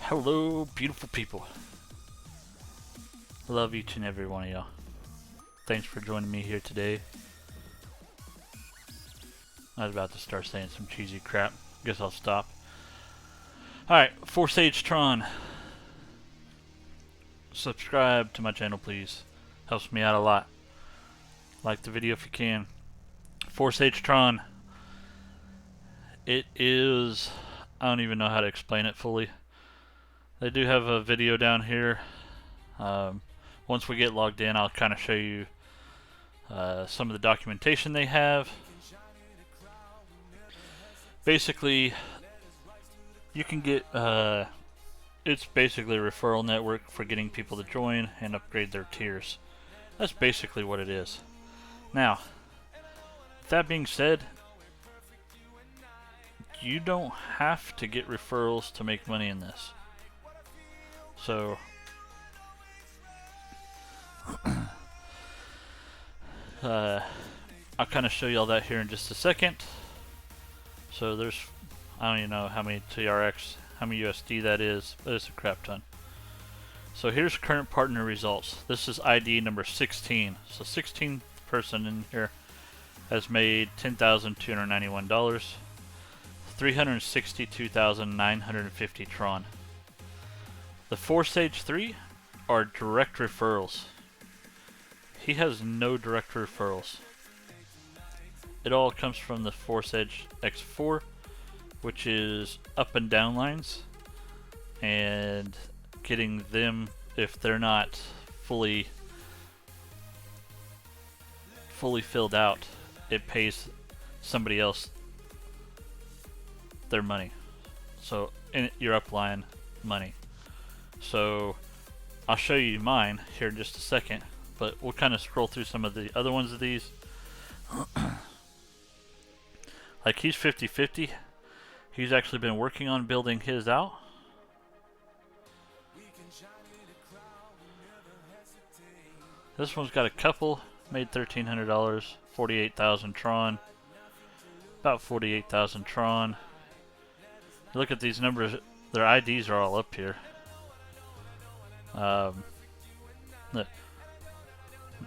Hello, beautiful people. Love each and every one of y'all. Thanks for joining me here today. I was about to start saying some cheesy crap. Guess I'll stop. Alright, ForsageTron. Subscribe to my channel, please. Helps me out a lot. Like the video if you can. ForsageTron. It is... I don't even know how to explain it fully. They do have a video down here. Once we get logged in, I'll kind of show you some of the documentation they have. Basically, you can get it's basically a referral network for getting people to join and upgrade their tiers. That's basically what it is. Now, with that being said, you don't have to get referrals to make money in this. So I'll kind of show you all that here in just a second. So there's, I don't even know how many TRX, how many USD that is, but it's a crap ton. So here's current partner results. This is ID number 16. So 16th person in here has made $10,291, 362,950 Tron. The Forsage 3 are direct referrals. He has no direct referrals. It all comes from the Forsage X4, which is up and down lines, and getting them, if they're not fully filled out, it pays somebody else their money. So in your upline money. So I'll show you mine here in just a second, but we'll kind of scroll through some of the other ones of these. Like he's 50-50. He's actually been working on building his out. This one's got a couple, made $1,300, 48,000 Tron. About 48,000 Tron. Look at these numbers, their IDs are all up here.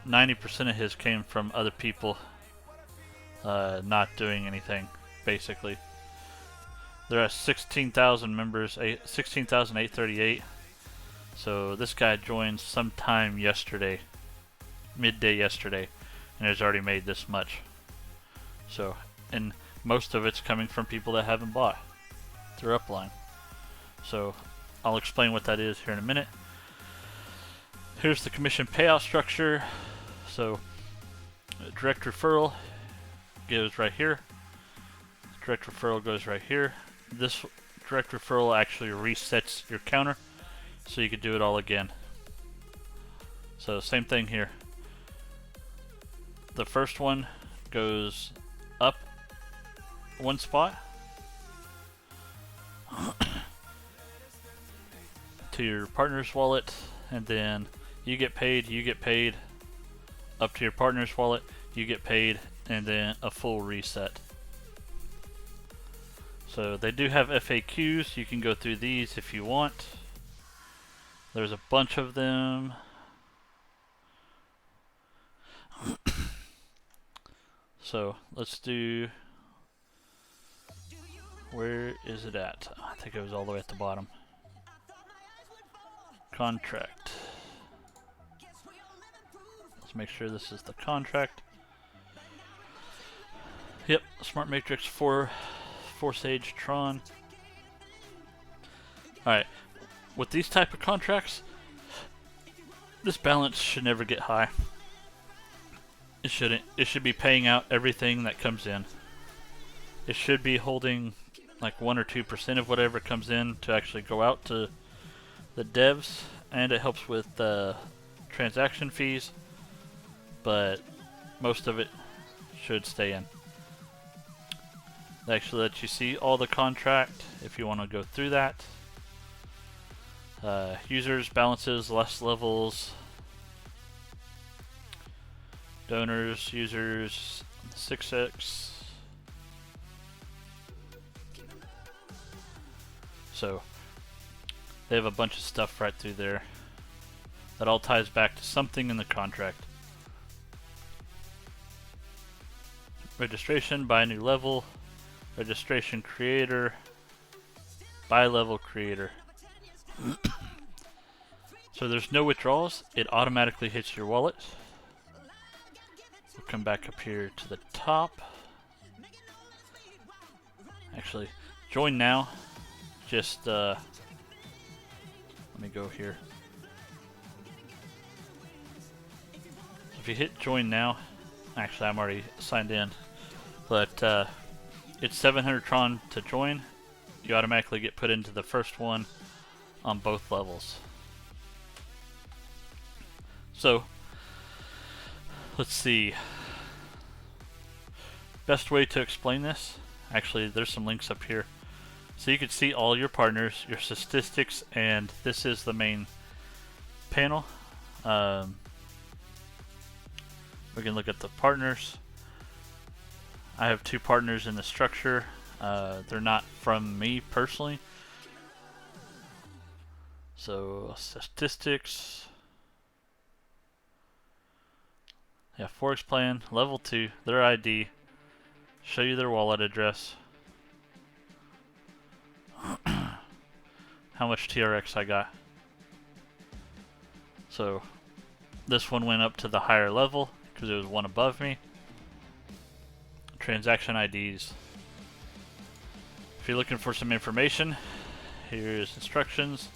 90% of his came from other people not doing anything, basically. There are 16,000 members, 16,838. So this guy joined sometime yesterday, midday yesterday, and has already made this much. So, and most of it's coming from people that haven't bought through upline. So I'll explain what that is here in a minute. Here's the commission payout structure. So direct referral goes right here. Direct referral goes right here. This direct referral actually resets your counter, so you could do it all again. So same thing here. The first one goes up one spot to your partner's wallet, and then you get paid up to your partner's wallet, you get paid, and then a full reset. So they do have FAQs. You can go through these if you want. There's a bunch of them. So let's do, where is it at? I think it was all the way at the bottom. Contract. Let's make sure this is the contract. Yep, Smart Matrix 4 ForsageTron. Alright, with these type of contracts, this balance should never get high. It shouldn't. It should be paying out everything that comes in. It should be holding like 1 or 2% of whatever comes in to actually go out to the devs, and it helps with transaction fees, but most of it should stay in. They actually let you see all the contract if you want to go through that. Users, balances, less levels, donors, users, 6x. So They have a bunch of stuff right through there that all ties back to something in the contract. Registration, buy a new level, registration creator, buy level creator. So there's no withdrawals, it automatically hits your wallet. We'll come back up here to the top. Actually, join now. Just let me go here. If you hit join now, actually I'm already signed in, but it's 700 Tron to join. You automatically get put into the first one on both levels. So let's see. Best way to explain this, actually there's some links up here. So you can see all your partners, your statistics, and this is the main panel. We can look at the partners. I have 2 partners in the structure. They're not from me personally. So statistics. Yeah, Forex plan, level 2, their ID, show you their wallet address, how much TRX I got. So this one went up to the higher level because it was one above me. Transaction IDs. If you're looking for some information, here's instructions,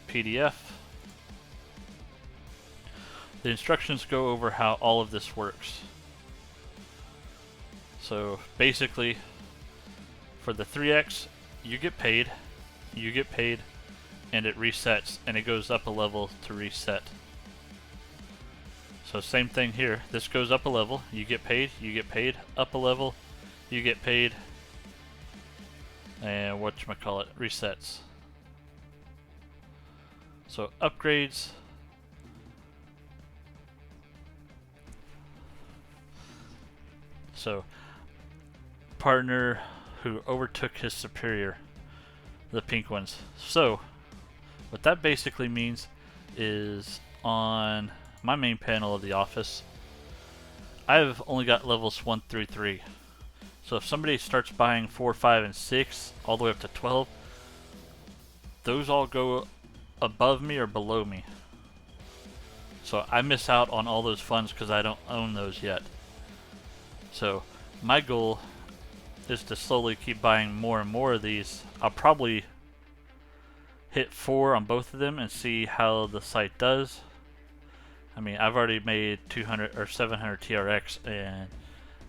PDF. The instructions go over how all of this works. So basically, for the 3x, you get paid, and it resets, and it goes up a level to reset. So same thing here. This goes up a level, you get paid, up a level, you get paid, and whatchamacallit, resets. So upgrades. So, partner who overtook his superior, the pink ones. So, what that basically means is on my main panel of the office, I've only got levels 1 through 3. So if somebody starts buying 4, 5, and 6, all the way up to 12, those all go above me or below me. So I miss out on all those funds because I don't own those yet. So my goal is to slowly keep buying more and more of these. I'll probably hit 4 on both of them and see how the site does. I mean, I've already made 200 or 700 TRX, and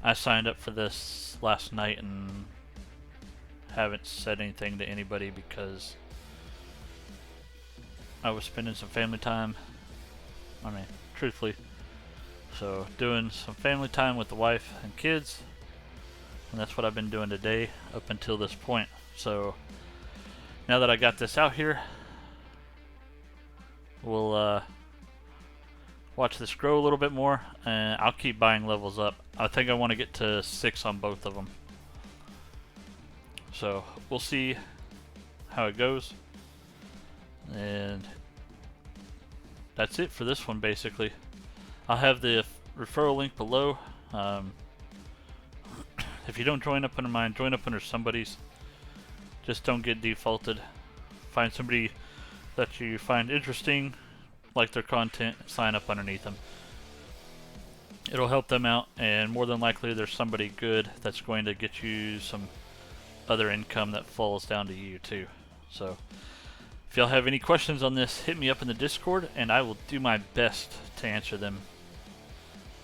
I signed up for this last night and haven't said anything to anybody because I was spending some family time. I mean, truthfully. So, doing some family time with the wife and kids, and that's what I've been doing today up until this point. So, now that I got this out here, we'll watch this grow a little bit more, and I'll keep buying levels up. I think I want to get to 6 on both of them. So, we'll see how it goes. And that's it for this one, basically. I'll have the referral link below. If you don't join up under mine, join up under somebody's. Just don't get defaulted. Find somebody that you find interesting, like their content, sign up underneath them. It'll help them out, and more than likely there's somebody good that's going to get you some other income that falls down to you too. So if y'all have any questions on this, hit me up in the Discord and I will do my best to answer them.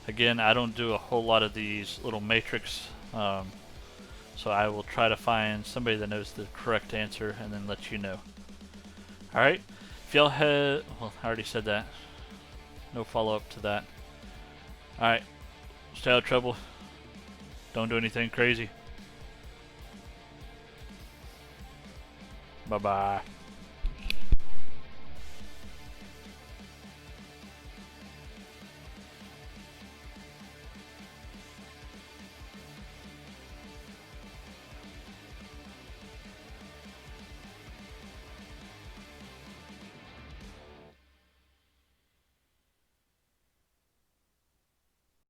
Again, I don't do a whole lot of these little matrix, so I will try to find somebody that knows the correct answer and then let you know. Alright, if y'all have, well, I already said that. No follow-up to that. Alright, stay out of trouble. Don't do anything crazy. Bye-bye.